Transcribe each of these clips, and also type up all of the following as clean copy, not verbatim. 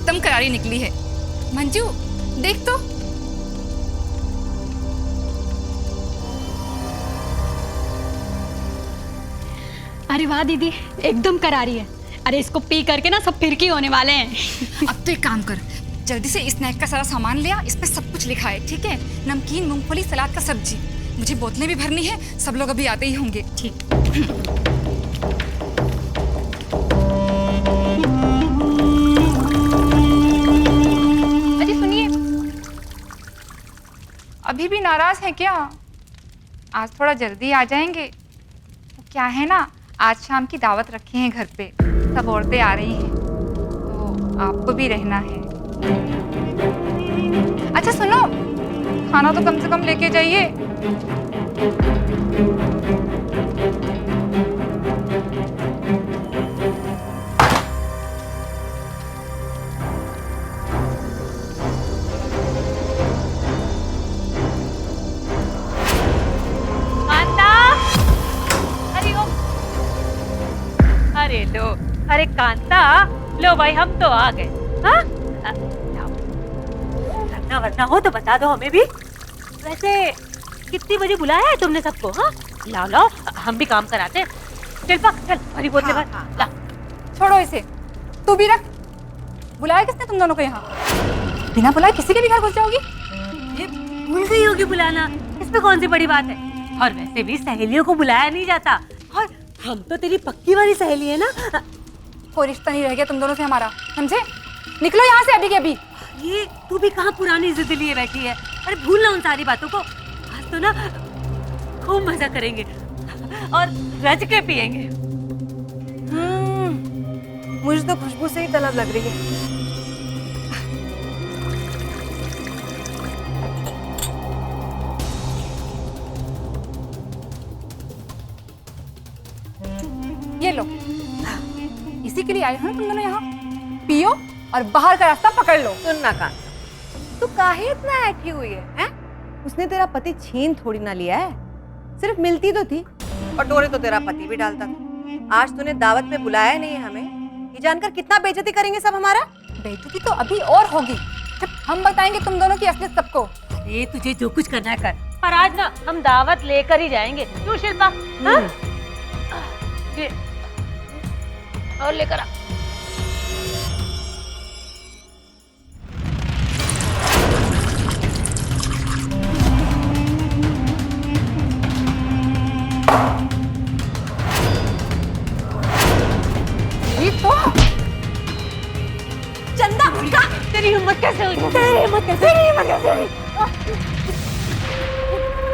एकदम करारी निकली है। मंजू देख तो। अरे वाह दीदी, एकदम करारी है। अरे इसको पी करके ना सब फिरकी होने वाले हैं। अब तो एक काम कर, जल्दी से स्नैक का सारा सामान ले आ, इस पे सब कुछ लिखा है, ठीक है? नमकीन, मूंगफली, सलाद का सब्जी। मुझे बोतलें भी भरनी है, सब लोग अभी आते ही होंगे। ठीक। अजी सुनिए, अभी भी नाराज हैं क्या? आज थोड़ा जल्दी आ जाएंगे। तो क्या है ना, आज शाम की दावत रखी है घर पे, सब औरतें आ रही हैं, तो आपको भी रहना है। अच्छा सुनो, खाना तो कम से कम लेके जाइए। अरे लो, अरे कांता, लो भाई हम तो आ गए। हाँ? करना वरना हो तो बता दो हमें भी। वैसे कितनी बजे बुलाया है तुमने सबको? हाँ, लाओ लाओ, हम भी काम कराते हैं। शिल्पा चल, हरी बोतल भर। ला। छोड़ो इसे, तू भी रख। बुलाया किसने तुम दोनों को यहाँ? बिना बुलाए किसी के भी घर घुस जाओगी? ये भूल गई होगी बुलाना, इसमें कौन सी बड़ी बात है? और वैसे भी सहेलियों को बुलाया नहीं जाता, और हम तो तेरी पक्की वाली सहेली है ना। कोई रिश्ता नहीं रह गया तुम दोनों से हमारा, समझे? निकलो यहाँ से अभी के अभी। ये तू भी कहाँ पुरानी जिद लिए बैठी है? अरे भूल ना उन सारी बातों को। आज तो ना खूब मजा करेंगे और रज के पिएंगे। मुझे तो खुशबू से ही तलब लग रही है। ये लो, इसी के लिए आए हो ना तुम दोनों यहाँ? पियो और बाहर का रास्ता पकड़ लो। सुन ना कान, तू काहे इतना ऐठी हुई है, हैं? उसने तेरा पति छीन थोड़ी ना लिया है, सिर्फ मिलती तो थी, और डोरे तो तेरा पति भी डालता था। आज तूने दावत पे बुलाया नहीं है हमें, ये जानकर कितना बेइज्जती करेंगे सब हमारा। बेइज्जती तो अभी और होगी जब हम बताएंगे तुम दोनों की असलियत सबको। अरे तुझे जो कुछ करना है कर, पर आज ना हम दावत लेकर ही जाएंगे। क्यों शिल्पा? हाँ? ये और लेकर आ। चंदा, तेरी हिम्मत कैसे हुई? तेरी हिम्मत कैसे हुई?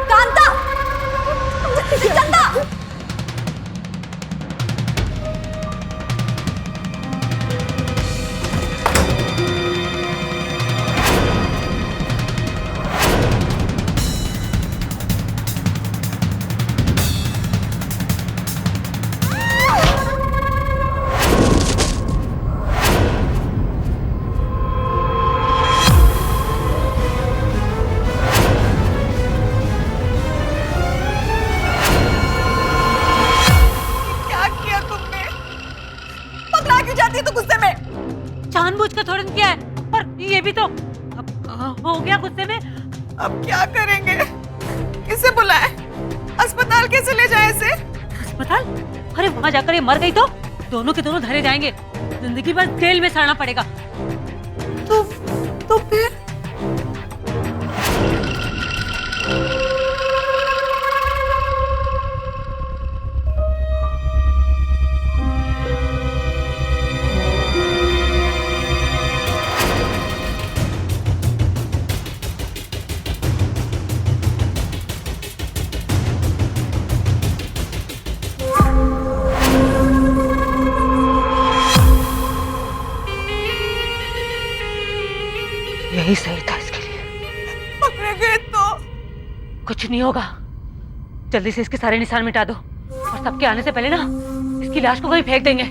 कांता, चंदा, जानबूझकर थोड़ा किया है, और ये भी तो अब हो गया गुस्से में। अब क्या करेंगे? किसे बुलाएं? अस्पताल कैसे ले जाएं इसे? अस्पताल? अरे वहां जाकर ये मर गई तो दोनों के दोनों धरे जाएंगे, जिंदगी भर जेल में सड़ना पड़ेगा। तो फिर यही सही था इसके लिए। पकड़े गए तो कुछ नहीं होगा, जल्दी से इसके सारे निशान मिटा दो, और सबके आने से पहले ना इसकी लाश को कहीं फेंक देंगे।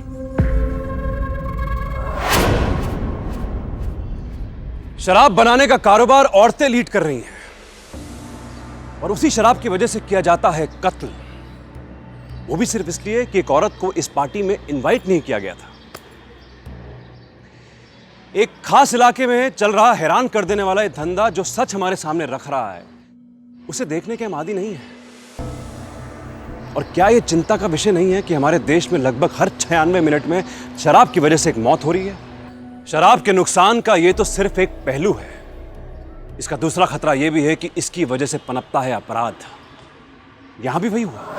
शराब बनाने का कारोबार औरतें लीड कर रही हैं, और उसी शराब की वजह से किया जाता है कत्ल, वो भी सिर्फ इसलिए कि एक औरत को इस पार्टी में इनवाइट नहीं किया गया था। एक खास इलाके में चल रहा हैरान कर देने वाला ये धंधा जो सच हमारे सामने रख रहा है, उसे देखने के हम आदी नहीं है। और क्या ये चिंता का विषय नहीं है कि हमारे देश में लगभग हर 96 मिनट में शराब की वजह से एक मौत हो रही है? शराब के नुकसान का ये तो सिर्फ एक पहलू है। इसका दूसरा खतरा यह भी है कि इसकी वजह से पनपता है अपराध। यहां भी वही हुआ।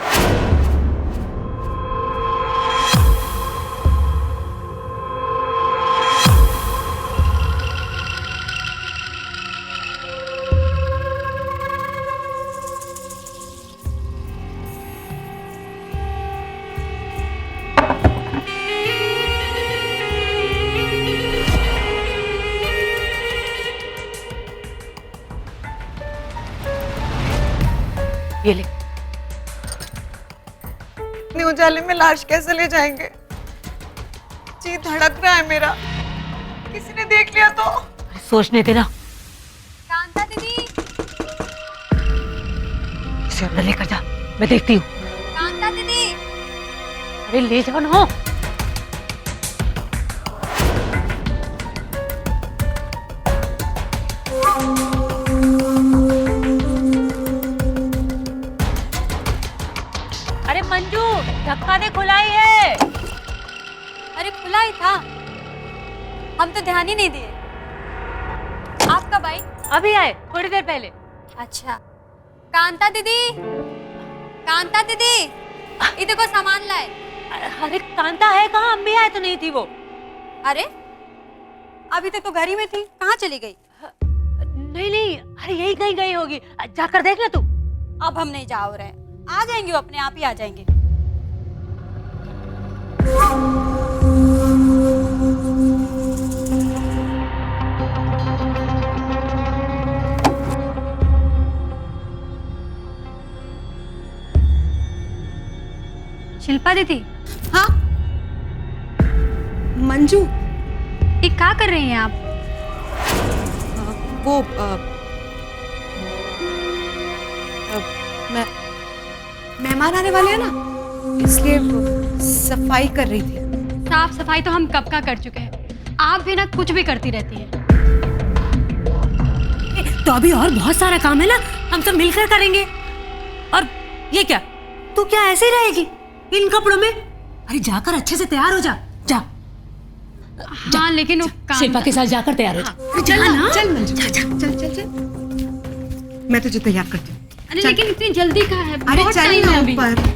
ये ले। इतने उजाले में लाश कैसे ले जाएंगे? जी धड़क रहा है मेरा, किसी ने देख लिया तो। सोचने देना। कांता दीदी, इसे अंदर लेकर जा, मैं देखती हूँ। कांता दीदी। अरे ले जाओ ना। अरे मंजू, धक्का दे, खुला ही है। अरे खुला ही था, हम तो ध्यान ही नहीं दिए। आप कब आई? अभी आए, थोड़ी देर पहले। अच्छा। कांता दीदी, कांता दीदी, ये देखो सामान लाए। अरे कांता है कहाँ? अम्मी आए तो नहीं थी वो। अरे अभी तक तो घर ही में थी, कहाँ चली गई? नहीं नहीं, अरे यही कहीं गई होगी, जाकर देख ले तू। अब हम नहीं जा रहे, आ जाएंगे वो, अपने आप ही आ जाएंगे। शिल्पा दीदी। हाँ मंजू, ये क्या कर रही हैं आप? वो मेहमान आने वाले हैं ना, इसलिए सफाई कर रही थी। साफ सफाई तो हम कब का कर चुके हैं, आप भी ना कुछ भी करती रहती हैं। तो अभी और बहुत सारा काम है ना, हम सब मिलकर करेंगे। और ये क्या, तू क्या ऐसे ही रहेगी इन कपड़ों में? अरे जाकर अच्छे से तैयार हो जा, जा। हाँ लेकिन वो शिल्पा के साथ जाकर तैयार हो जा। चल ना, चल मंजू, चल चल चल, मैं तुझे तैयार करती हूँ। अरे लेकिन इतनी जल्दी कहाँ है? अरे बहुत चल टाइम ना है अभी। ऊपर।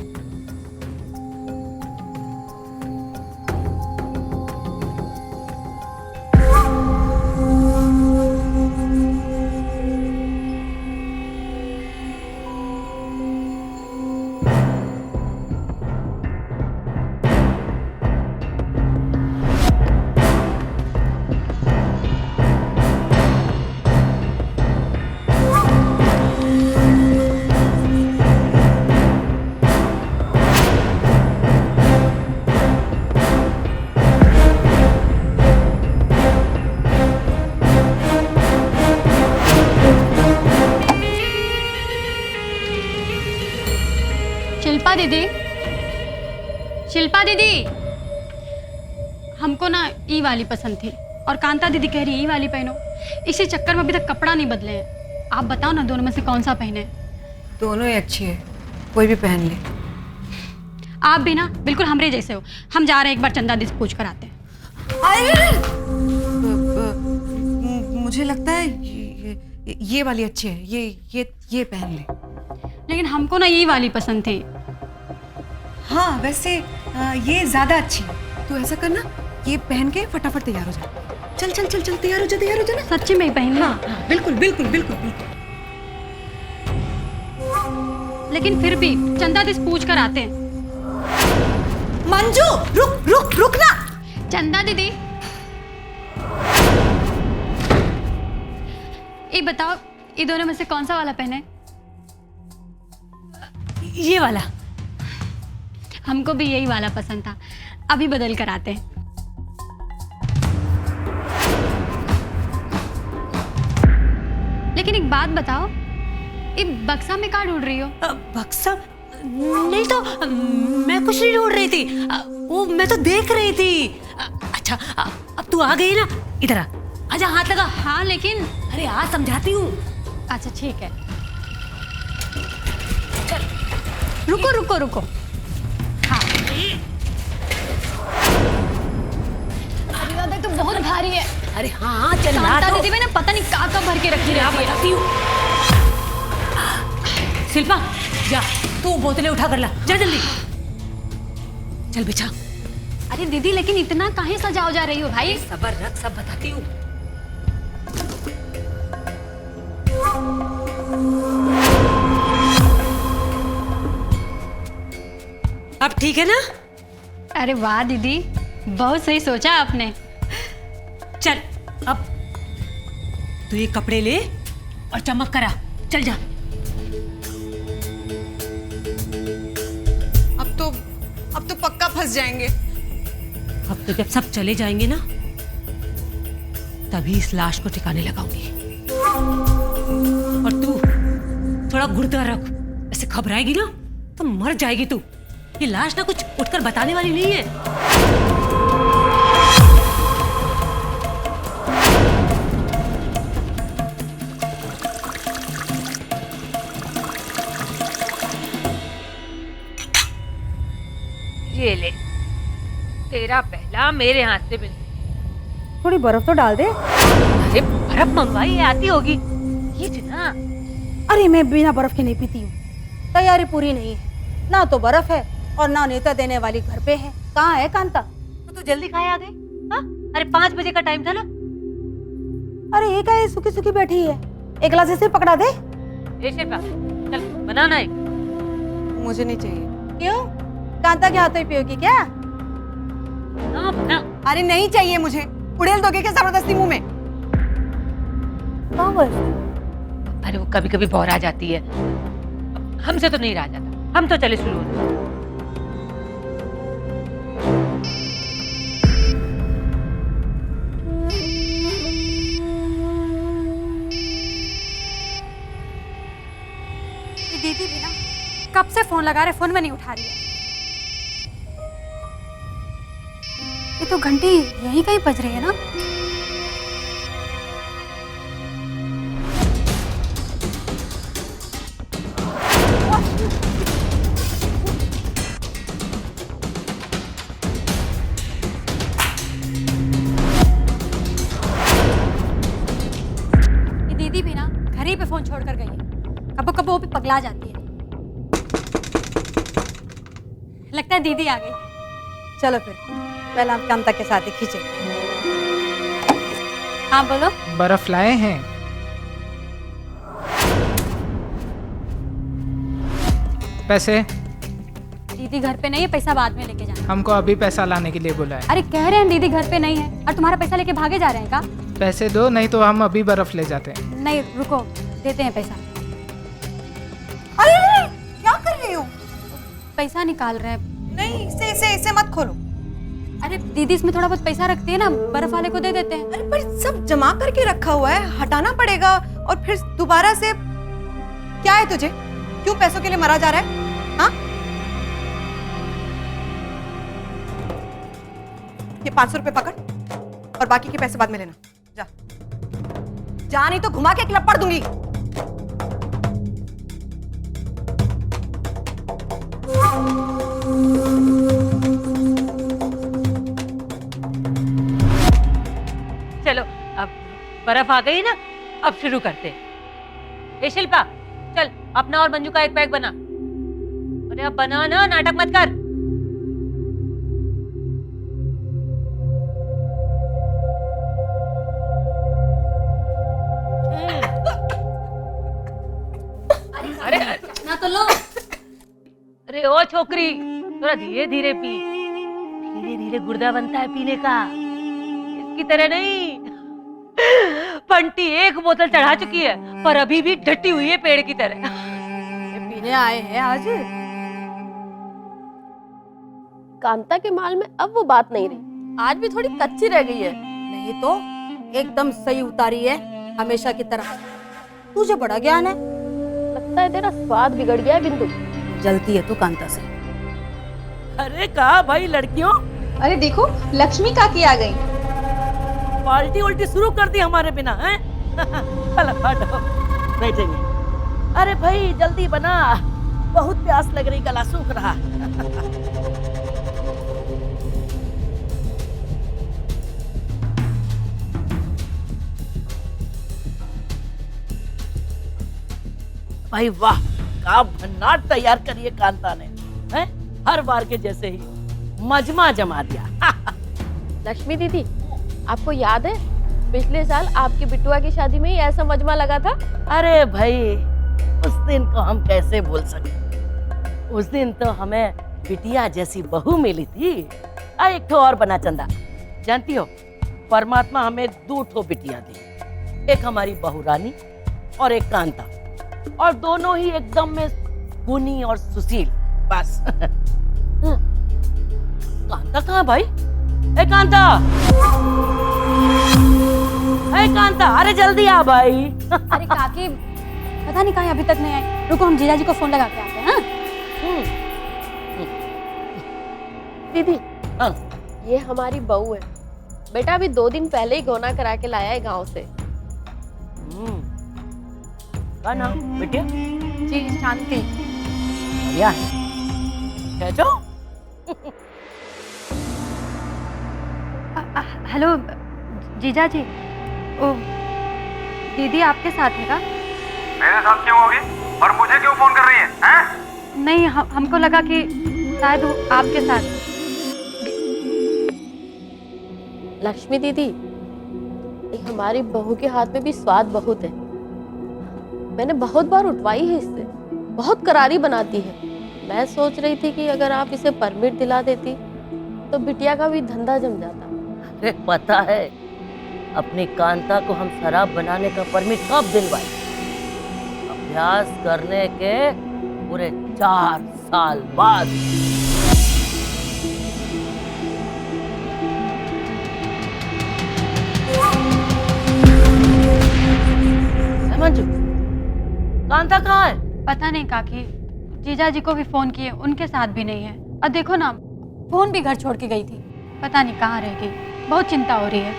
शिल्पा दीदी, शिल्पा दीदी, हमको ना ई वाली पसंद थी और कांता दीदी कह रही ई वाली पहनो। इसी चक्कर में अभी तक कपड़ा नहीं बदले हैं। आप बताओ ना दोनों में से कौन सा पहने? दोनों ही अच्छी है, कोई भी पहन ले। आप भी ना बिल्कुल हमरे जैसे हो। हम जा रहे हैं, एक बार चंदा दी से पूछ कर आते हैं। मुझे लगता है ये वाली अच्छी है, ये पहन ले। लेकिन हमको ना ये वाली पसंद थी। हाँ वैसे ये ज्यादा अच्छी है। तू ऐसा करना, ये पहन के फटाफट तैयार हो जा। चल चल चल चल, तैयार हो जा ना। सच्ची में ही पहन ली? हाँ बिल्कुल बिल्कुल बिल्कुल बिल्कुल। लेकिन फिर भी चंदा दी से पूछ कर आते हैं। मंजू रुक रुक रुक ना। चंदा दीदी, ये बताओ ये दोनों में से कौन सा वाला पहने? ये वाला। हमको भी यही वाला पसंद था, अभी बदल कर आते हैं। लेकिन एक बात बताओ, ये बक्सा में कहाँ ढूंढ रही हो? बक्सा नहीं तो मैं कुछ नहीं ढूंढ रही थी। वो मैं तो देख रही थी। अच्छा अब तू आ गई ना, इधर आ। आजा हाथ लगा। हाँ लेकिन अरे आ समझाती हूँ। अच्छा ठीक है, रुको रुको रुको। हाँ अरे दादा तो बहुत भारी है। अरे हाँ चल ला कांता तो। दीदी मैंने पता नहीं कहाँ भर के रखी क्या रहती है। बताती हूँ। शिल्पा जा तू बोतलें उठा कर ला, जा जल्दी। चल बिछा। अरे दीदी लेकिन इतना काहे सजाओ जा रही हो भाई? सबर रख, सब बताती हूँ। अब ठीक है ना? अरे वाह दीदी, बहुत सही सोचा आपने। चल अब तू ये कपड़े ले और चमक करा, चल जा। अब तो पक्का फंस जाएंगे। अब तो जब सब चले जाएंगे ना, तभी इस लाश को ठिकाने लगाऊंगी। और तू थोड़ा गुर्दा रख, ऐसे घबराएगी ना तो मर जाएगी तू। ये लाश ना कुछ उठकर बताने वाली नहीं है। ये ले, तेरा पहला मेरे हाथ से मिल। थोड़ी बर्फ तो डाल दे। अरे बर्फ मंगवाई है, आती होगी। ये ना, अरे मैं बिना बर्फ के नहीं पीती हूँ। तैयारी पूरी नहीं है, ना तो बर्फ है और ना नेता देने वाली घर पे है। कहाँ है कांता? तो तू जल्दी खाए आ गई? हाँ? अरे 5 बजे का टाइम था ना। अरे ये क्या है, सुखी सुखी बैठी है। एक गिलास ऐसे पकड़ा दे। ए शिल्पा चल बनाना एक। मुझे नहीं चाहिए। क्यों? कांता के हाथों ही पियोगी क्या? ना बना। अरे नहीं चाहिए मुझे। उड़ेल दोगे क्या जबरदस्ती मुंह में? अरे वो कभी कभी बौरा जाती है, हमसे तो नहीं रहा जाता। हम तो चले शुरू होते। दीदी भी ना कब से फोन लगा रहे, फोन में नहीं उठा रही है। ये तो घंटी यहीं कहीं बज रही है ना। ये दीदी भी ना घर ही पे फोन छोड़कर गई है। कबो कबो वो भी पगला जाती है। लगता है दीदी आ गई। चलो फिर पहले हम कांता के साथ ही खींचे। हाँ बोलो। बर्फ लाए हैं? पैसे? दीदी घर पे नहीं है, पैसा बाद में लेके जाना। हमको अभी पैसा लाने के लिए बोला है। अरे कह रहे हैं दीदी घर पे नहीं है और तुम्हारा पैसा लेके भागे जा रहे हैं का? पैसे दो, नहीं तो हम अभी बर्फ ले जाते हैं। नहीं रुको, देते हैं पैसा। अरे क्या कर रही हो? पैसा निकाल रहे हैं। नहीं, इसे मत खोलो। अरे दीदी इसमें थोड़ा बहुत पैसा रखती है ना, बर्फ वाले को दे देते हैं। अरे पर सब जमा करके रखा हुआ है, हटाना पड़ेगा और फिर दोबारा से। क्या है तुझे? क्यों पैसों के लिए मरा जा रहा है? हाँ? ये 500 रुपए पकड़ और बाकी के पैसे बाद में लेना। जा जा, नहीं तो घुमा के एक लपड़ दूंगी। चलो अब बर्फ आ गई ना, अब शुरू करते हैं। ए शिल्पा चल अपना और मंजू का एक पैक बना। अरे अब बना ना, नाटक मत कर। ना तो लो। अरे ओ छोकरी, थोड़ा धीरे धीरे पी। धीरे धीरे गुर्दा बनता है पीने का, इसकी तरह नहीं। बंटी एक बोतल चढ़ा चुकी है पर अभी भी डटी हुई है पेड़ की तरह। ये पीने आए हैं आज। कांता के माल में अब वो बात नहीं रही, आज भी थोड़ी कच्ची रह गई है। नहीं तो एकदम सही उतारी है, हमेशा की तरह। तुझे बड़ा ज्ञान है। लगता है तेरा स्वाद बिगड़ गया है बिंदु। जलती है तू कांता से। अरे कहा भाई लड़कियों। अरे देखो लक्ष्मी काकी आ गई। पार्टी उल्टी शुरू कर दी हमारे बिना हैं? चलो हटो, बैठेंगे। अरे भाई जल्दी बना, बहुत प्यास लग रही, गला सूख रहा। भाई वाह, क्या भन्नाट तैयार करिए कांता ने, हैं? हर बार के जैसे ही मजमा जमा दिया। लक्ष्मी दीदी, आपको याद है पिछले साल आपकी बिट्टुआ की शादी में ही ऐसा मजमा लगा था? अरे भाई, उस दिन को हम कैसे भूल सके। उस दिन तो हमें बिटिया जैसी बहू मिली थी। एक ठो और बना चंदा, जानती हो परमात्मा हमें 2 ठो बिटिया दी, एक हमारी बहू रानी और एक कांता, और दोनों ही एकदम में गुनी और सुशील। बस कांता कहाँ भाई? ए कांता, ए कांता, अरे जल्दी आ भाई। अरे काकी, पता नहीं कहाँ अभी तक नहीं आए। रुको, हम जीजा जी को फोन लगा के आते हैं। हाँ? दीदी, हाँ। ये हमारी बहू है। बेटा अभी 2 दिन पहले ही गौना करा के लाया है गांव से। क्या नाम बेटिया? जी शांति। बढ़िया है। कैचो? हेलो जीजा जी, ओ दीदी आपके साथ है क्या? मेरे साथ क्यों होगी और मुझे क्यों फोन कर रही है, हैं? नहीं, हमको लगा कि शायद वो आपके साथ। लक्ष्मी दीदी, ये हमारी बहू के हाथ में भी स्वाद बहुत है। मैंने बहुत बार उठवाई है इससे, बहुत करारी बनाती है। मैं सोच रही थी कि अगर आप इसे परमिट दिला देती तो बिटिया का भी धंधा जम जाता। अरे पता है, अपनी कांता को हम शराब बनाने का परमिट कब दिलवाए? अभ्यास करने के पूरे 4 साल बाद। मंजू, कांता कहाँ है? पता नहीं काकी, जीजा जी को भी फोन किए, उनके साथ भी नहीं है। और देखो ना, फोन भी घर छोड़ के गई थी, पता नहीं कहाँ रह गई। बहुत चिंता हो रही है।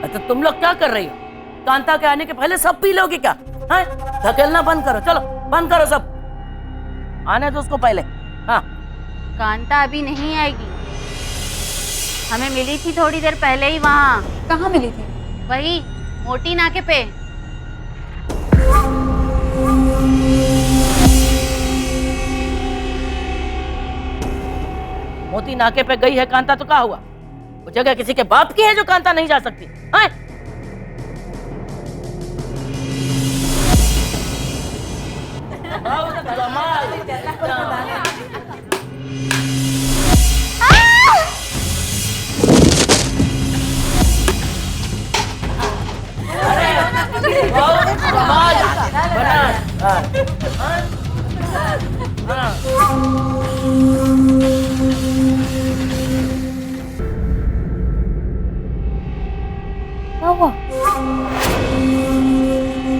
अच्छा तुम लोग क्या कर रही हो? कांता के आने के पहले सब पी लोगे क्या? हैं? धकेलना बंद करो, चलो बंद करो सब, आने दो उसको पहले। हाँ, कांता अभी नहीं आएगी, हमें मिली थी थोड़ी देर पहले ही वहाँ। कहाँ मिली थी? वही मोटी नाके पे। मोती नाके पे गई है कांता तो क्या हुआ? वो जगह किसी के बाप की है जो कांता नहीं जा सकती? हैं?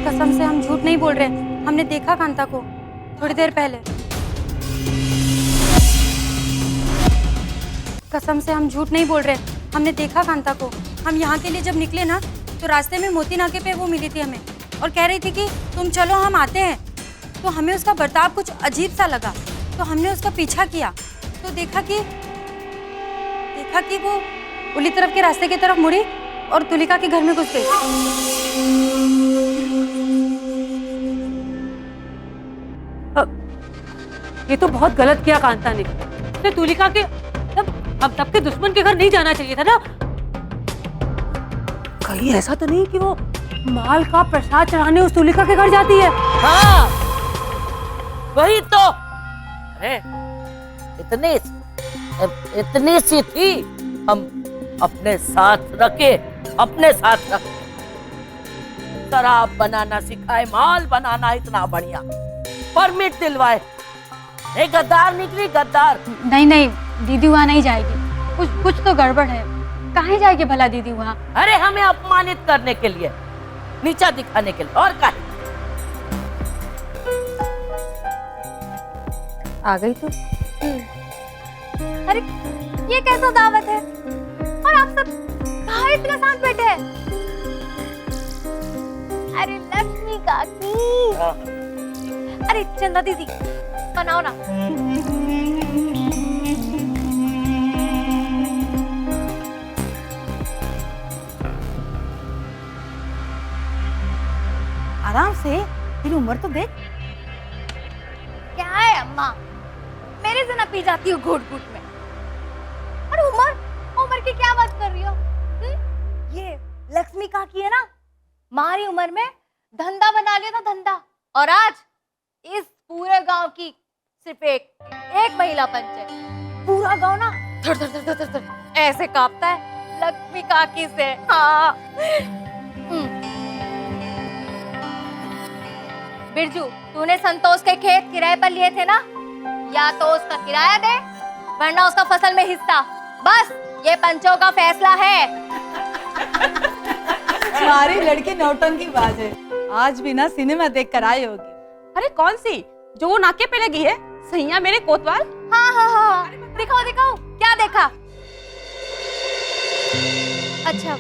कसम से हम झूठ नहीं बोल रहे, हमने देखा कांता को थोड़ी देर पहले। कसम से हम झूठ नहीं बोल रहे, हमने देखा कांता को। हम यहाँ के लिए जब निकले ना, तो रास्ते में मोती नाके पे वो मिली थी हमें, और कह रही थी कि तुम चलो हम आते हैं। तो हमें उसका बर्ताव कुछ अजीब सा लगा, तो हमने उसका पीछा किया, तो देखा कि वो उली तरफ के रास्ते की तरफ मुड़ी और तुलिका के घर में घुस गई। ये तो बहुत गलत किया कांता ने। उसने तुलिका के अब तब के दुश्मन के घर नहीं जाना चाहिए था ना। कहीं ऐसा तो नहीं कि वो माल का प्रसाद चढ़ाने उस तुलिका के घर जाती है? हाँ, वही तो। अरे इतनी सी थी, हम अपने साथ रखे, शराब बनाना सिखाए, माल बनाना इतना बढ़िया, परमिट दिलवाए। गद्दार निकली, गद्दार। नहीं, दीदी वहाँ नहीं जाएगी, कुछ तो गड़बड़ है। कहाँ जाएगी भला दीदी वहाँ? अरे हमें अपमानित करने के लिए, नीचा दिखाने के लिए, और क्या? आ गई तो। अरे ये कैसा दावत है? और आप सब कहाँ इतने साथ बैठे हैं? अरे लक्ष्मी काकी, अरे चंदा दीदी बनाओ ना। आराम से, तेरी उम्र तो देख। क्या है अम्मा, मेरे से ना पी जाती हो घूट घूट में। अरे उम्र उम्र की क्या बात कर रही हो? ये लक्ष्मी काकी है ना, हमारी उम्र में धंधा बना लिया था, धंधा। और आज इस पूरे गांव की सिर्फ एक महिला पंच है। पूरा गांव ना थर थर थर थर थर ऐसे कांपता है लक्ष्मी काकी से। हाँ। बिरजू, तूने संतोष के खेत किराए पर लिए थे ना, या तो उसका किराया दे वरना उसका फसल में हिस्सा। बस ये पंचों का फैसला है। तुम्हारी लड़की नौटंकी बाज है, आज भी ना सिनेमा देख कर आई होगी। अरे कौन सी, जो वो नाके पे लगी है, सैया मेरे कोतवाल? हाँ हाँ हाँ, दिखाओ दिखाओ, क्या देखा? अच्छा,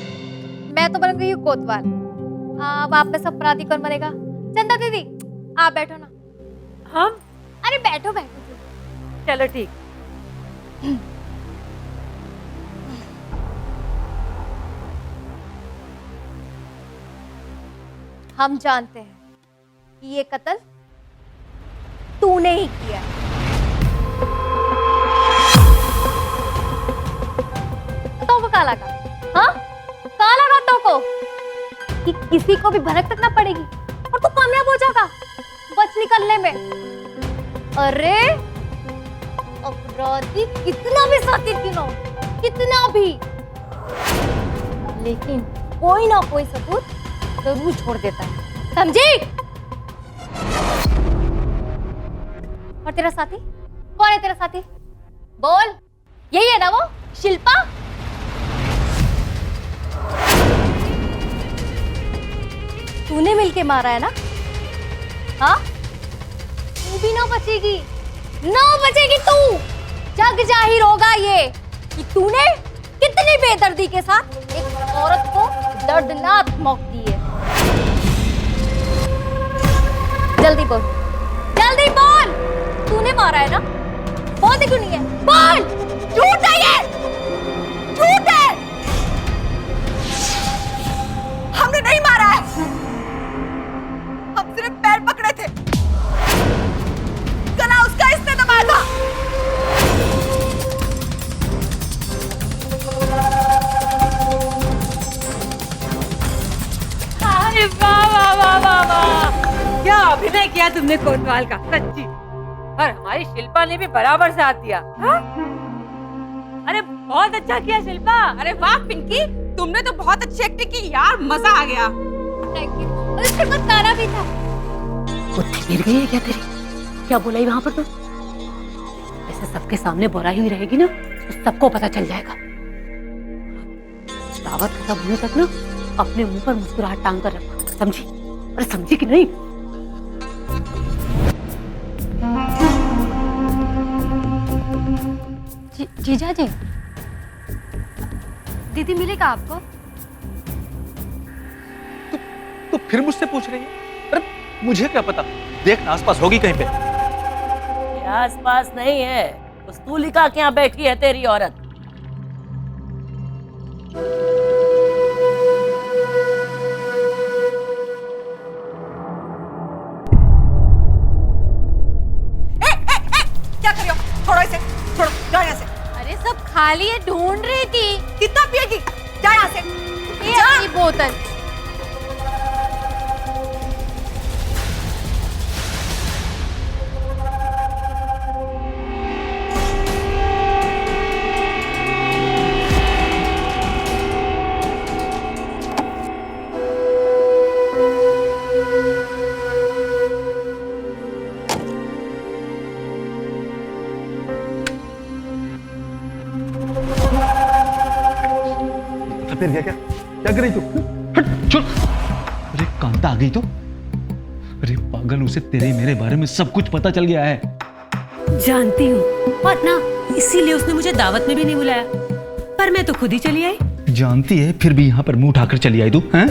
मैं तो बन गई हूँ कोतवाल। अब आप में सब अपराधी कौन बनेगा? चंदा दीदी आप बैठो ना। हम? अरे बैठो बैठो। चलो ठीक। हम जानते हैं कि ये कत्ल तूने ही किया। तो वो काला का, हाँ काला का तो को कि किसी को भी भनक तक ना पड़ेगी और तू कामयाब हो जाएगा बच निकलने में। अरे अपराधी कितना भी साथी क्यों, कितना भी, लेकिन कोई ना कोई सबूत जरूर छोड़ देता है, समझी? और तेरा साथी कौन है? तेरा साथी बोल, यही है ना वो शिल्पा? तूने मिलके मारा है ना? हाँ, तू भी ना बचेगी, ना बचेगी तू। जग जाहिर होगा ये कि तूने कितनी बेदर्दी के साथ एक औरत को दर्दनाक मौत दी है। जल्दी बोल, जल्दी बोल, तूने मारा है ना? बोलती क्यों नहीं है? बोल, झूठ है ये, झूठ है। हमने नहीं मारा है, हम सिर्फ पैर पकड़े थे, गला उसका इसने दबाया था। अरे वाह वाह वाह वाह वाह, क्या अभिनय किया तुमने कोतवाल का, सच्ची। और हमारी शिल्पा ने भी बराबर साथ दिया। हाँ? अरे बहुत अच्छा किया शिल्पा। अरे वाह पिंकी, तुमने तो बहुत अच्छी एक्टिंग की यार, मजा आ गया। Thank you. और इसके बाद गाना भी था। बुद्धि गिर गई है क्या तेरी? क्या बोला ही वहां पर तो? ऐसे सबके सामने बोराई हुई रहेगी ना तो सबको पता चल जाएगा। दावत खत्म होने तक ना अपने मुंह पर मुस्कुराहट टांग कर रखो, समझी? अरे समझी कि नहीं? जीजा जी, दीदी मिलेगा आपको? तो फिर मुझसे पूछ रही है? अरे मुझे क्या पता, देखना आसपास होगी कहीं पे। आसपास नहीं है, उस तुलिका के यहाँ बैठी है तेरी औरत। क्या कर रही हो? छोड़ो इसे, छोड़ो, जाओ यहाँ से। अरे सब खाली है, ढूंढ रही थी। कितना पिएगी? जाओ यहाँ से। ये अपनी बोतल। फिर क्या क्या कर रही तू? हट, छोड़। अरे कांता आ गई तो? अरे पागल, उसे तेरे मेरे बारे में सब कुछ पता चल गया है। जानती हूँ, और ना इसीलिए उसने मुझे दावत में भी नहीं बुलाया। पर मैं तो खुद ही चली आई। जानती है फिर भी यहाँ पर मुंह उठाकर चली आई तू, हैं?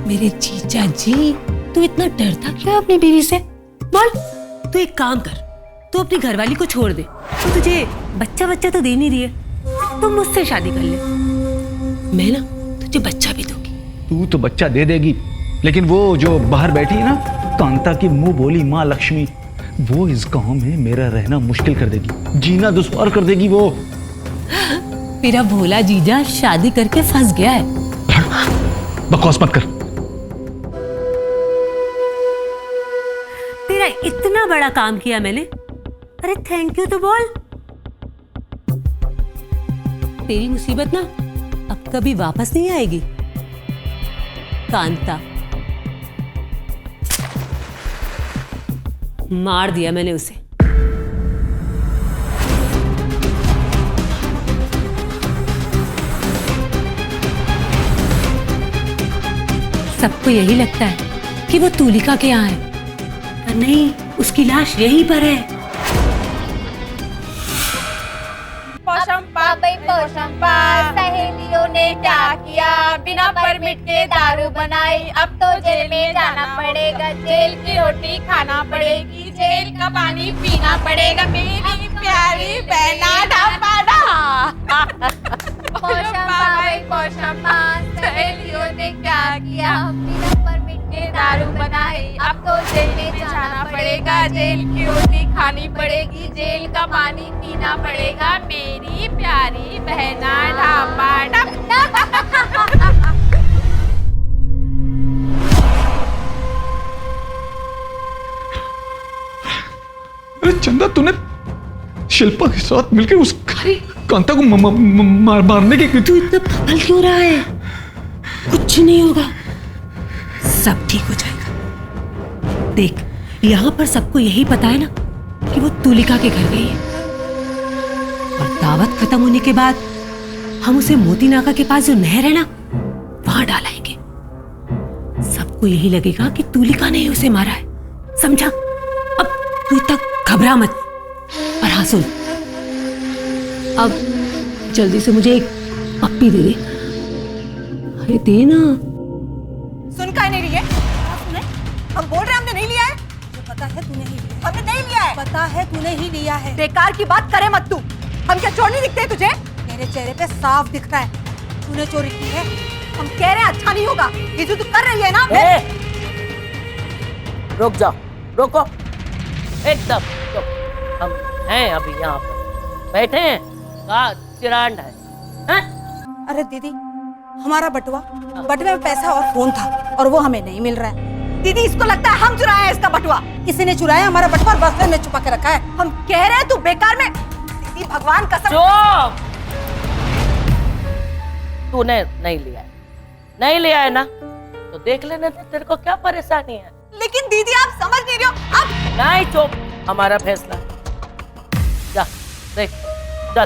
मेरे जीजा जी, तू इतना डरता क्यों है अपनी बीवी से? बोल, तू एक काम कर, तू अपनी घरवाली को छोड़ दे। तो तुझे बच्चा तो दे नहीं रही है, तुम मुझसे शादी कर ले, मैं ना तुझे बच्चा भी दूंगी। तू तो बच्चा दे देगी, लेकिन वो जो बाहर बैठी है ना, कांता की मुंह बोली माँ लक्ष्मी, वो इस गांव में मेरा रहना मुश्किल कर देगी, जीना दुश्वार कर देगी वो। मेरा भोला जीजा शादी करके फंस गया है। बकवास मत कर। तेरा इतना बड़ा काम किया मैंने, अरे थैंक यू तो बोल। तेरी मुसीबत ना अब कभी वापस नहीं आएगी कांता। मार दिया मैंने उसे। सबको यही लगता है कि वो तुलिका के यहाँ है, पर नहीं, उसकी लाश यहीं पर है। पोशंपा सहेलियों ने क्या किया, बिना परमिट के दारू बनाई, अब तो जेल में जाना पड़ेगा, जेल की रोटी खाना पड़ेगी, जेल का पानी पीना पड़ेगा, मेरी प्यारी बहना ढापाडा। पोशंपा सहेलियों ने क्या किया, बिना परमिट के दारू बनाई, अब तो जेल में जाना पड़ेगा, जेल की रोटी खानी पड़ेगी, जेल का पानी पीना पड़ेगा, मेरी प्यारी बहना ढापाडा। अरे चंदा, तूने शिल्पा के साथ मिलकर उस कांता को मारने की तू इतना पगल क्यों रहा है? कुछ नहीं होगा, सब ठीक हो जाएगा। देख, यहाँ पर सबको यही पता है ना कि वो तुलिका के घर गई है, और दावत खत्म होने के बाद हम उसे मोती नाका के पास जो नहर है ना, वहां डालेंगे। सबको यही लगेगा कि तुलिका ने ही उसे मारा है, समझा? अब तू इतना घबरा मत। और हाँ सुन, अब जल्दी से मुझे एक पप्पी दे दे। अरे दे ना। सुन का नहीं रही है? हम बोल रहे हैं हमने नहीं लिया है। पता है तूने ही लिया, हमने नहीं लिया है। पता है तूने ही लिया है। बेकार की बात करे मत तू। हम क्या चोर नहीं दिखते तुझे? मेरे चेहरे पे साफ दिख रहा है तूने चोरी की है। हम कह रहे हैं अच्छा नहीं होगा, ये जो तू कर रही है ना। रुक जाओ, रुको, एकदम रुक। हम हैं अभी यहाँ पर बैठे हैं, चिरांड है? अरे दीदी, हमारा बटुए में पैसा और फोन था, और वो हमें नहीं मिल रहा है। दीदी, इसको लगता है हम चुराए हैं इसका बटुआ। किसी ने चुराया हमारा बटुआ और बस में छुपा के रखा है। हम कह रहे हैं तू बेकार में। दीदी भगवान कसम। चुप! तूने नहीं लिया है, नहीं लिया है ना, तो देख लेने दे, तेरे को क्या परेशानी है? लेकिन दीदी आप समझ नहीं रहे हो। अब नहीं, चुप, हमारा फैसला। जा देख, जा।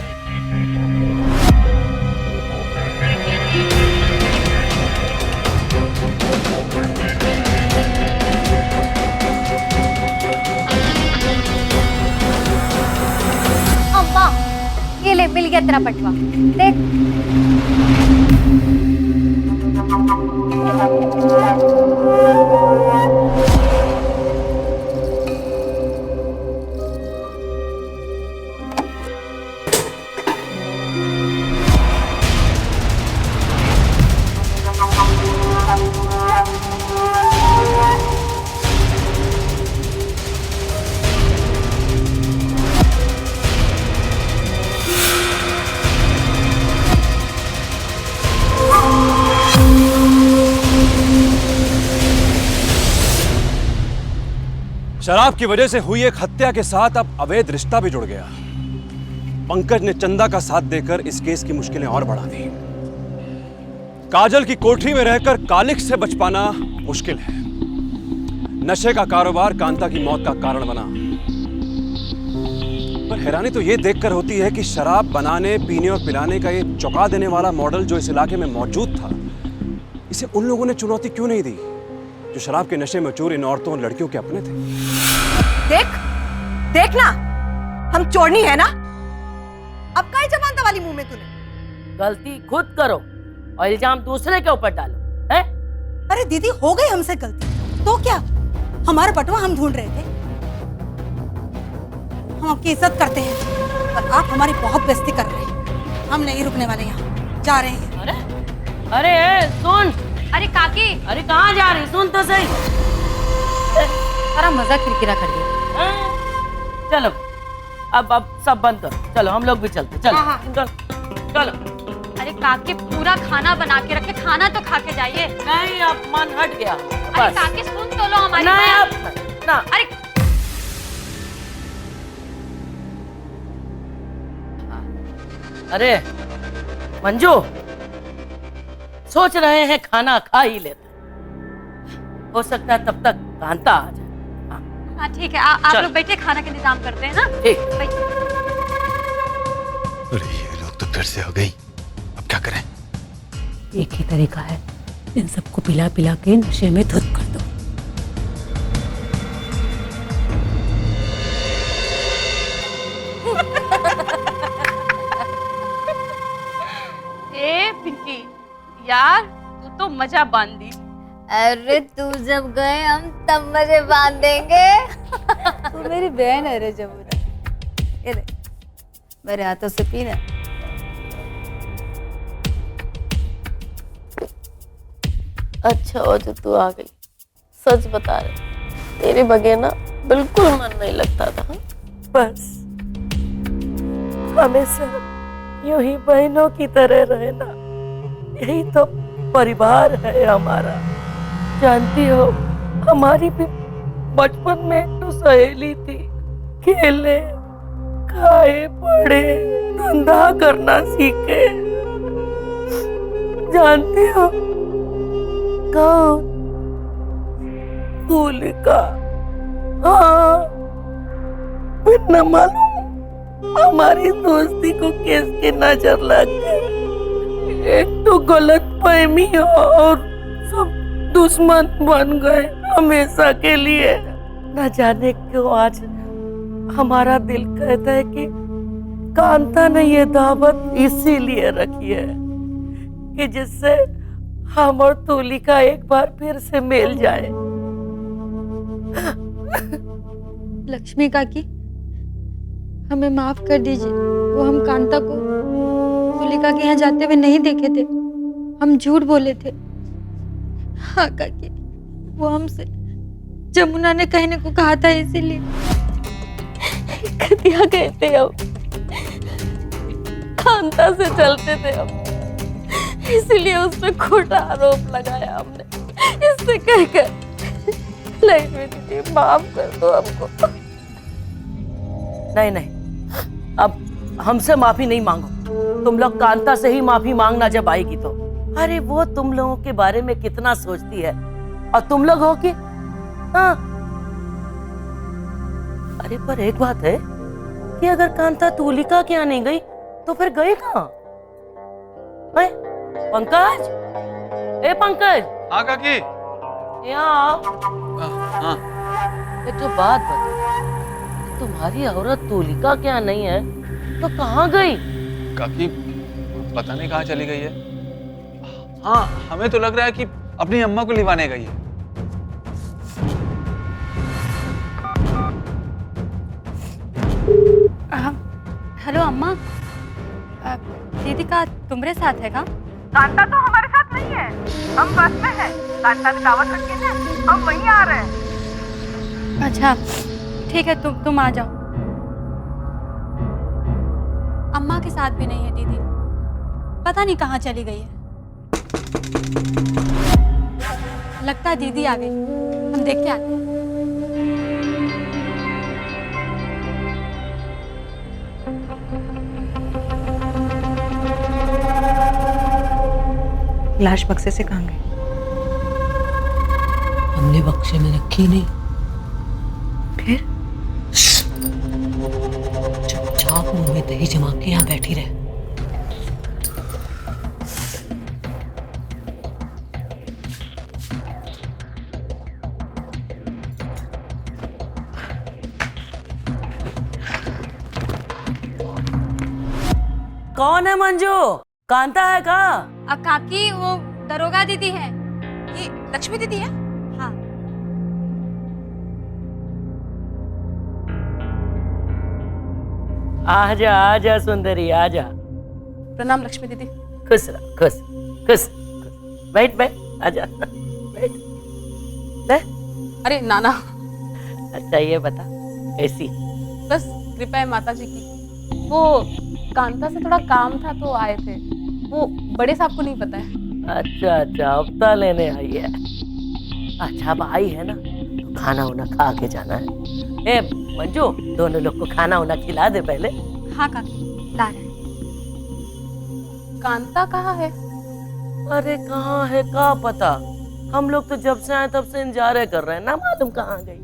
अम्मा, ये ले, मिल गया तेरा बटुआ, देख। शराब की वजह से हुई एक हत्या के साथ अब अवैध रिश्ता भी जुड़ गया। पंकज ने चंदा का साथ देकर इस केस की मुश्किलें और बढ़ा दी। काजल की कोठरी में रहकर कालिक से बच पाना मुश्किल है। नशे का कारोबार कांता की मौत का कारण बना। पर हैरानी तो यह देखकर होती है कि शराब बनाने, पीने और पिलाने का ये चौंका देने वाला मॉडल जो इस इलाके में मौजूद था, इसे उन लोगों ने चुनौती क्यों नहीं दी जो शराब के नशे में चूर इन औरतों और लड़कियों के अपने थे। देखना, हम चोरनी है ना। अब काहे जबान वाली मुंह में तूने? गलती खुद करो और इल्जाम दूसरे के ऊपर डालो, हैं? अरे दीदी, हो गई हमसे गलती तो क्या? हमारा बटुआ हम ढूंढ रहे थे। हम आपकी इज्जत करते हैं और आप हमारी बहुत बेइज्जती कर रहे हैं। हम नहीं रुकने वाले, यहाँ जा रहे हैं। अरे सुन। अरे काकी, अरे कहाँ जा रही? सुन तो सही। सारा मजा किरकिरा कर दिया। चलो अब सब बंद करो, चलो हम लोग भी चलते। चलो चलो। अरे काकी, पूरा खाना बना के रखे, खाना तो खा के जाइए। नहीं, अब मन हट गया। अरे काकी सुन तो लो हमारी नहीं, बात। अब ना। अरे अरे मंजू, सोच रहे हैं खाना खा ही लेते, हो सकता है तब तक कांता आ जाए। हाँ ठीक है, आप लोग बैठे, खाना का इंतजाम करते हैं ना। ठीक। अरे ये लोग तो फिर से हो गई, अब क्या करें? एक ही तरीका है, इन सबको पिला पिला के नशे में धुत कर दो। ए पिंकी यार, तू तो मजा बांध दी। अरे तू जब गए हम तब मजे बांधेंगे। तू मेरी बहन है रे जमुना। ये ले, मेरे हाथों से पीना। अच्छा हो जो तू आ गई। सच बता रहे, तेरे बगैर ना बिल्कुल मन नहीं लगता था। बस हमेशा यूं ही बहनों की तरह रहना, यही तो परिवार है हमारा। जानती हो, हमारी भी बचपन में एक तो सहेली थी, खेले खाए पढ़े धंधा करना सीखे। जानती हो कौन? तुलिका। हाँ, फिर न मालूम हमारी दोस्ती को किसकी नजर लग गई। एक तो गलत फहमी और सब दुश्मन बन गए हमेशा के लिए। न जाने क्यों आज हमारा दिल कहता है कि कांता ने ये दावत इसीलिए रखी है कि जिससे हम और तुलिका एक बार फिर से मिल जाए। लक्ष्मी काकी, हमें माफ कर दीजिए। वो हम कांता को तुलिका के यहाँ जाते हुए नहीं देखे थे, हम झूठ बोले थे। हाँ काकी, वो हमसे जमुना ने कहने को कहा था, इसीलिए कतिया गए थे हम, कांता से चलते थे हम, इसलिए उस पर खोटा आरोप लगाया हमने। इससे कहकर लक्ष्मी दीदी माफ कर दो हमको। नहीं नहीं, अब हमसे माफी नहीं मांगो। तुम लोग कांता से ही माफी मांगना जब आएगी तो। अरे वो तुम लोगों के बारे में कितना सोचती है, और तुम लोग हो कि हाँ। अरे पर एक बात है कि अगर कांता तुलिका के यहाँ नहीं गई तो फिर गई कहाँ? पंकज, ए पंकज। हाँ काकी। यहाँ आओ। हाँ। एक तो बात बता, तुम्हारी औरत तुलिका के यहाँ नहीं है तो कहाँ गई? काकी पता नहीं कहाँ चली गई है। हाँ, हमें तो लग रहा है कि अपनी अम्मा को लिवाने गई है। हेलो अम्मा, दीदी का तुम्हारे साथ है का? कांता तो हमारे साथ नहीं है, हम बस में है। कांता ने दावत रखी है, हम वहीं आ रहे हैं। अच्छा ठीक है, तुम आ जाओ। अम्मा के साथ भी नहीं है दीदी, पता नहीं कहाँ चली गई है। लगता है दीदी आ गई, हम देख के आते हैं। लाश बक्से से कहाँ गई? हमने बक्से में रखी नहीं। फिर चुपचाप मुंह में दही जमा के यहाँ बैठी रहे। कौन है मंजू? कांता है कहाँ? काकी वो दरोगा दीदी है। ये लक्ष्मी दीदी है? हाँ। आजा आजा सुंदरी आजा। प्रणाम लक्ष्मी दीदी। खुश रहो, खुश खुश। बैठ बैठ, आजा बैठ। ले। अरे नाना। अच्छा ये बता, कैसी? बस कृपा है माता जी की। वो कांता से थोड़ा काम था तो आए थे। वो बड़े साहब को नहीं पता है। अच्छा अच्छा, हफ्ता लेने आई है। अच्छा अब आई है ना, तो खाना वाना खा के जाना है। ए मंजू, दोनों लोग को खाना वाना खिला दे पहले। हाँ काकी, ला रहे हैं। कांता कहाँ है? अरे कहाँ है का पता, हम लोग तो जब से आए तब से इंतजार कर रहे हैं, ना मालूम कहाँ गई।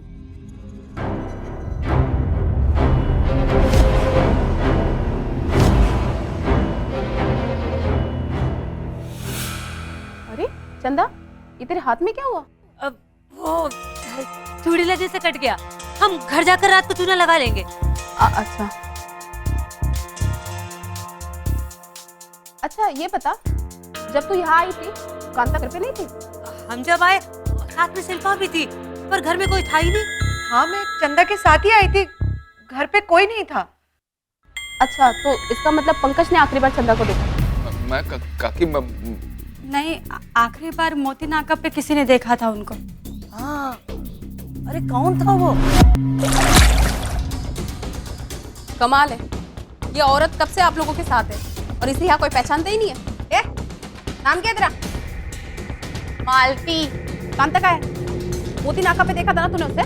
अरे चंदा, ये तेरे हाथ में क्या हुआ? अब वो चूड़ी लगे से कट गया। हम घर जाकर रात को चूना लगा लेंगे। अच्छा अच्छा, ये बता, जब तू यहाँ आई थी कांता घर पे नहीं थी? हम जब आए साथ में शिल्पा भी थी, पर घर में कोई था ही नहीं। हाँ, मैं चंदा के साथ ही आई थी, घर पे कोई नहीं था। अच्छा, तो इसका मतलब पंकज ने आखिरी बार चंदा को देखा? मैं काकी नहीं, आखिरी बार मोती नाका पे किसी ने देखा था उनको। हाँ, अरे कौन था वो? कमाल है, ये औरत कब से आप लोगों के साथ है और इसे यहाँ कोई पहचानता ही नहीं है। ए, नाम क्या तेरा? मालती। कांता का है? मोती नाका पे देखा था ना तूने उसे?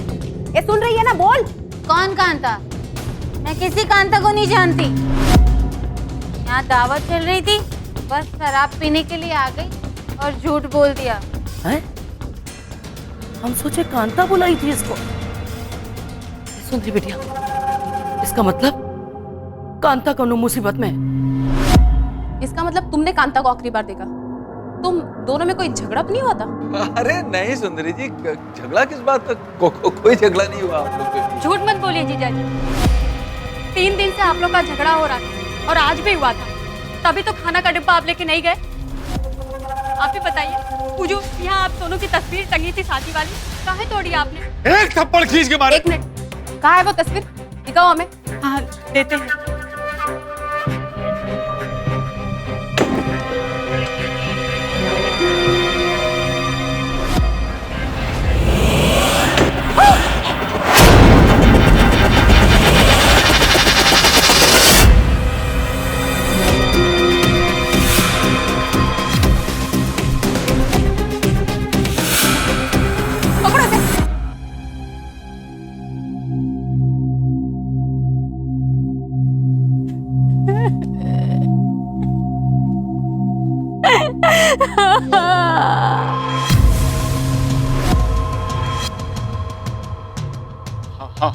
ए सुन रही है ना, बोल। कौन कांता? मैं किसी कांता को नहीं जानती। यहाँ दावत चल रही थी, बस शराब पीने के लिए आ गई और झूठ बोल दिया। हैं? हम सोचे कांता बुलाई थी इसको। सुंदरी बिटिया, इसका मतलब कांता कौनो मुसीबत में है। इसका मतलब तुमने कांता को आखिरी बार देखा? तुम दोनों में कोई झगड़ा तो नहीं हुआ था? अरे नहीं सुंदरी जी, झगड़ा किस बात का? कोई झगड़ा नहीं हुआ आप लोग के। झूठ मत बोलिए जीजा जी। 3 दिन से आप लोग का झगड़ा हो रहा था और आज भी हुआ था, तभी तो खाना का डिब्बा आप लेके नहीं गए। आप ही बताइए, वो जो यहाँ आप दोनों की तस्वीर टंगी थी शादी वाली, काहे तोड़ी आपने? एक थप्पड़ खींच के मारे। 1 मिनट, कहाँ है वो तस्वीर? दिखाओ हमें। हाँ, देते हैं।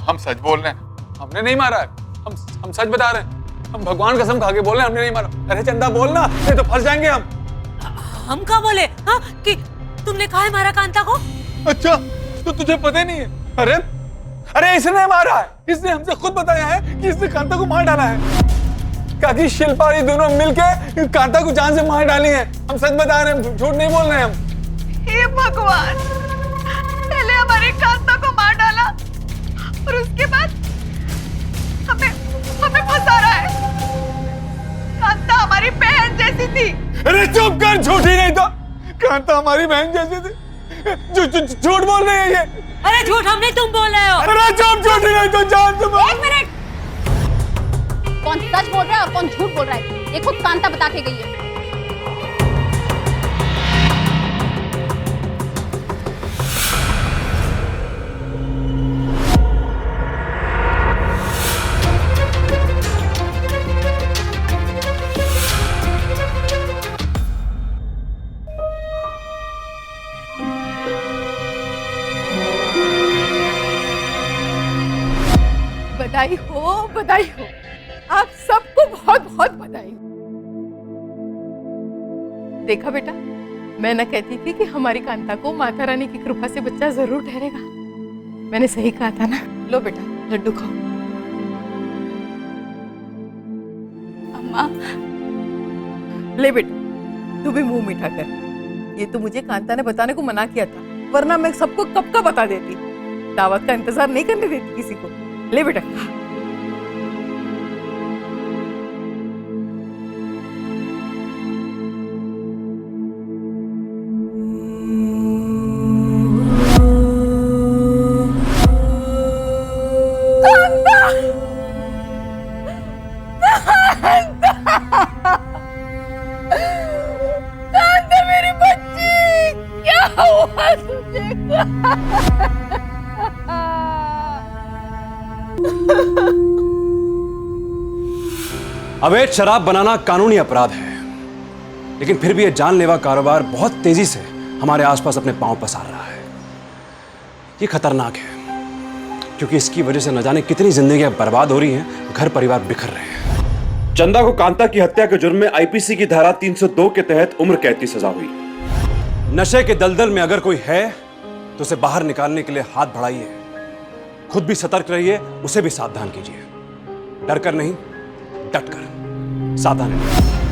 हम सच बोल रहे हैं, हमने नहीं मारा है। हम सच बता रहे हैं, हम भगवान कसम खा के बोल रहे हैं, हमने नहीं मारा। अरे चंदा बोलना, नहीं तो फंस जाएंगे हम क्या बोले? हाँ, कि तुमने कहा है मारा कांता को? अच्छा, तो तुझे पता ही नहीं है? अरे इसने मारा है, इसने हमसे खुद बताया है कि इसने कांता को मार डाला है। काकी शिल्पा और ये दोनों मिलके कांता को जान से मार डाली है। हम सच बता रहे हैं, झूठ नहीं बोल रहे हैं हम। हे भगवान, पहले हमारे कांता को मार डाला और उसके बाद हमें फंसा रहा है। कांता हमारी बहन जैसी थी। अरे चुप कर, झूठी नहीं तो। कांता हमारी बहन जैसी थी। झूठ बोल रही है ये। अरे झूठ हम नहीं, तुम बोल रहे हो। अरे चुप, झूठी नहीं तो जान से। 1 मिनट, कौन सच बोल रहा है और कौन झूठ बोल रहा है, ये खुद कांता बता के गई है। बधाई हो, आप सबको बहुत बहुत बधाई। देखा बेटा, मैं न कहती थी कि हमारी कांता को माता रानी की कृपा से बच्चा जरूर ठहरेगा। मैंने सही कहा था ना? लो बेटा, लड्डू खाओ। अम्मा, ले बेटा, तू भी मुंह मीठा कर। ये तो मुझे कांता ने बताने को मना किया था, वरना मैं सबको कब का बता देती। दावत का इंतजार नहीं करने देती किसी को। ले बेटा। मेरी बच्ची, क्या हुआ तुझे? अवैध शराब बनाना कानूनी अपराध है, लेकिन फिर भी यह जानलेवा कारोबार बहुत तेजी से हमारे आसपास अपने पांव पसार रहा है। ये खतरनाक है, क्योंकि इसकी वजह से न जाने कितनी जिंदगियां बर्बाद हो रही हैं, घर परिवार बिखर रहे हैं। चंदा को कांता की हत्या के जुर्म में आईपीसी की धारा 302 के तहत उम्र कैद की सजा हुई। नशे के दलदल में अगर कोई है तो उसे बाहर निकालने के लिए हाथ बढ़ाइए, खुद भी सतर्क रहिए, उसे भी सावधान कीजिए। डर कर नहीं, डट कर, सावधान रहिए।